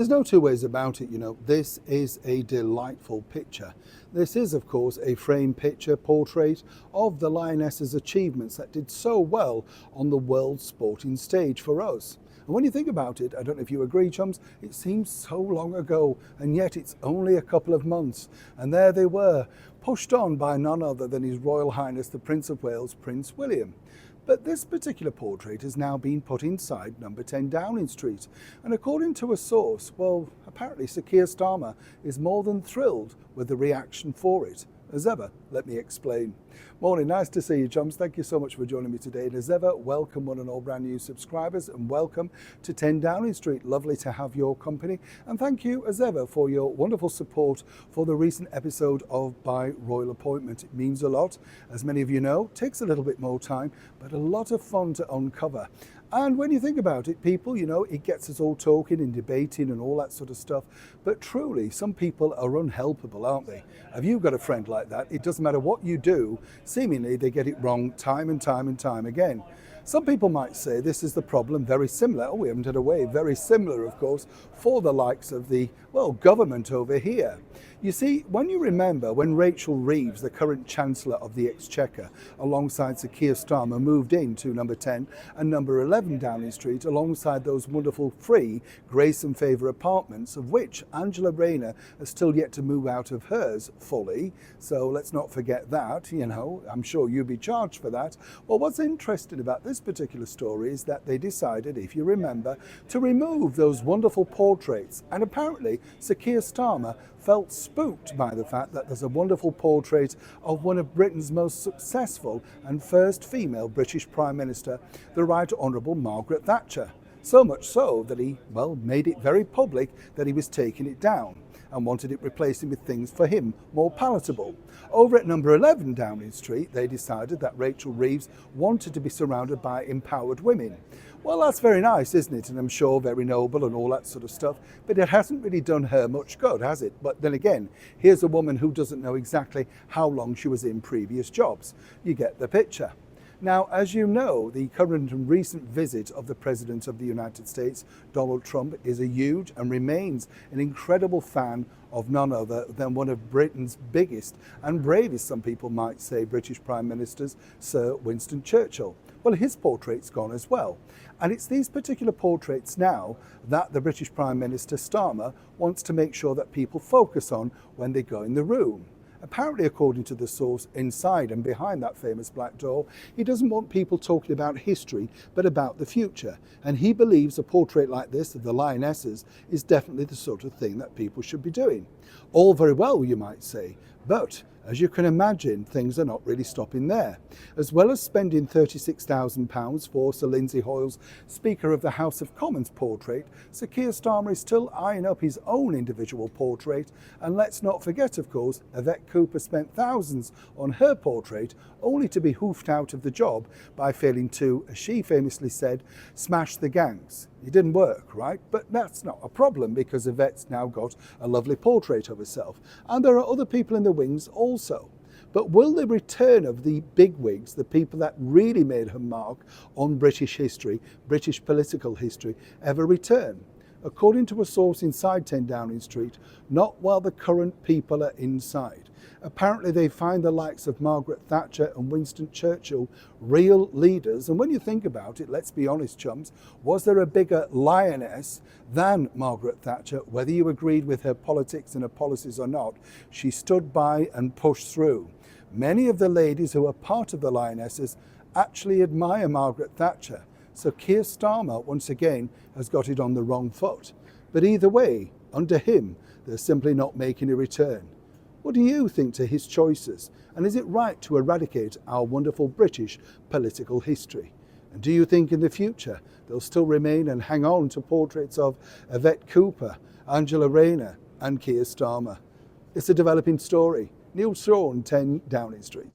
There's no two ways about it, this is a delightful picture. This is, of course, a framed picture portrait of the Lioness's achievements that did so well on the world sporting stage for us. And when you think about it, I don't know if you agree, chums, it seems so long ago, and yet it's only a couple of months. And there they were, pushed on by none other than His Royal Highness the Prince of Wales, Prince William. But this particular portrait has now been put inside number 10 Downing Street. And according to a source, well, apparently Sir Keir Starmer is more than thrilled with the reaction for it. As ever, let me explain. Morning, nice to see you, chums. Thank you so much for joining me today. And as ever, welcome one and all brand new subscribers and welcome to 10 Downing Street. Lovely to have your company. And thank you, as ever, for your wonderful support for the recent episode of By Royal Appointment. It means a lot. As many of you know, it takes a little bit more time, but a lot of fun to uncover. And when you think about it, people, it gets us all talking and debating and all that sort of stuff. But truly, some people are unhelpable, aren't they? Have you got a friend like that? It doesn't matter what you do, seemingly they get it wrong time and time and time again. Some people might say this is the problem, very similar, we haven't had a way, very similar, of course, for the likes of the, government over here. You see, when you remember when Rachel Reeves, the current Chancellor of the Exchequer, alongside Sir Keir Starmer, moved into number 10 and number 11 Downing Street, alongside those wonderful free Grace and Favour apartments, of which Angela Rayner has still yet to move out of hers fully. So let's not forget that, I'm sure you'll be charged for that. Well, what's interesting about this particular story is that they decided, if you remember, to remove those wonderful portraits. And apparently Sir Keir Starmer felt spooked by the fact that there's a wonderful portrait of one of Britain's most successful and first female British Prime Minister, the Right Honourable Margaret Thatcher. So much so that he, made it very public that he was taking it down and wanted it replacing with things for him more palatable. Over at number 11 Downing Street, they decided that Rachel Reeves wanted to be surrounded by empowered women. Well, that's very nice, isn't it? And I'm sure very noble and all that sort of stuff, but it hasn't really done her much good, has it? But then again, here's a woman who doesn't know exactly how long she was in previous jobs. You get the picture. Now, as you know, the current and recent visit of the President of the United States, Donald Trump, is a huge and remains an incredible fan of none other than one of Britain's biggest and bravest, some people might say, British Prime Ministers, Sir Winston Churchill. Well, his portrait's gone as well. And it's these particular portraits now that the British Prime Minister Starmer wants to make sure that people focus on when they go in the room. Apparently, according to the source, inside and behind that famous black door, he doesn't want people talking about history, but about the future. And he believes a portrait like this of the Lionesses is definitely the sort of thing that people should be doing. All very well, you might say, but as you can imagine, things are not really stopping there. As well as spending £36,000 for Sir Lindsay Hoyle's Speaker of the House of Commons portrait, Sir Keir Starmer is still eyeing up his own individual portrait. And let's not forget, of course, Yvette Cooper spent thousands on her portrait, only to be hoofed out of the job by failing to, as she famously said, smash the gangs. It didn't work, right? But that's not a problem because Yvette's now got a lovely portrait of herself. And there are other people in the wings also. But will the return of the bigwigs, the people that really made her mark on British history, British political history, ever return? According to a source inside 10 Downing Street, not while the current people are inside. Apparently they find the likes of Margaret Thatcher and Winston Churchill real leaders. And when you think about it, let's be honest, chums, was there a bigger lioness than Margaret Thatcher? Whether you agreed with her politics and her policies or not, she stood by and pushed through. Many of the ladies who are part of the Lionesses actually admire Margaret Thatcher. So Keir Starmer, once again, has got it on the wrong foot. But either way, under him, they're simply not making a return. What do you think to his choices? And is it right to eradicate our wonderful British political history? And do you think in the future they'll still remain and hang on to portraits of Yvette Cooper, Angela Rayner and Keir Starmer? It's a developing story. Neil Shaw, 10 Downing Street.